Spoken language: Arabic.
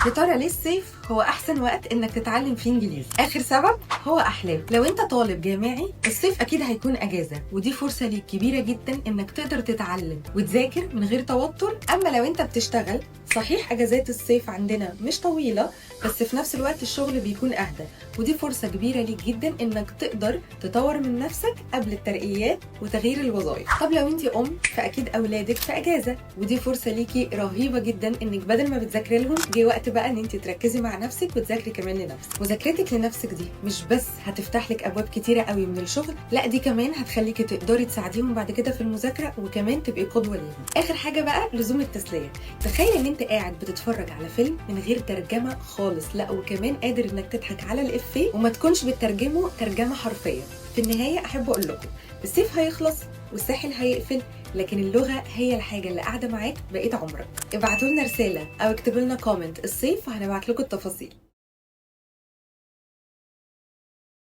يا ترى ليه الصيف هو احسن وقت انك تتعلم فيه انجليزي؟ اخر سبب هو احلام. لو انت طالب جامعي الصيف اكيد هيكون اجازه، ودي فرصه ليك كبيره جدا انك تقدر تتعلم وتذاكر من غير توتر. اما لو انت بتشتغل، صحيح اجازات الصيف عندنا مش طويله، بس في نفس الوقت الشغل بيكون اهدى، ودي فرصه كبيره ليك جدا انك تقدر تطور من نفسك قبل الترقيات وتغيير الوظائف. طب لو انت فاكيد اولادك في اجازه، ودي فرصه ليكي رهيبه جدا انك بدل ما بتذاكري لهم جه وقت بقى ان انت تركزي مع نفسك وتذاكري كمان لنفسك. مذاكرتك لنفسك دي مش بس هتفتح لك ابواب كتيره قوي من الشغل، لا دي كمان هتخليكي تقدري تساعديهم بعد كده في المذاكره، وكمان تبقي قدوه ليهم. اخر حاجه بقى لزوم التسليه. تخيل ان انت قاعد بتتفرج على فيلم من غير ترجمه خالص، لا وكمان قادر انك تضحك على الافيه وما تكونش بتترجمه ترجمه حرفيه. في النهايه احب اقول لكم الصيف هيخلص والساحل هيقفل، لكن اللغه هي الحاجه اللي قاعده معاك بقيت عمرك. ابعتوا لنا رساله او اكتبوا لنا كومنت الصيف وهنبعت لكم التفاصيل.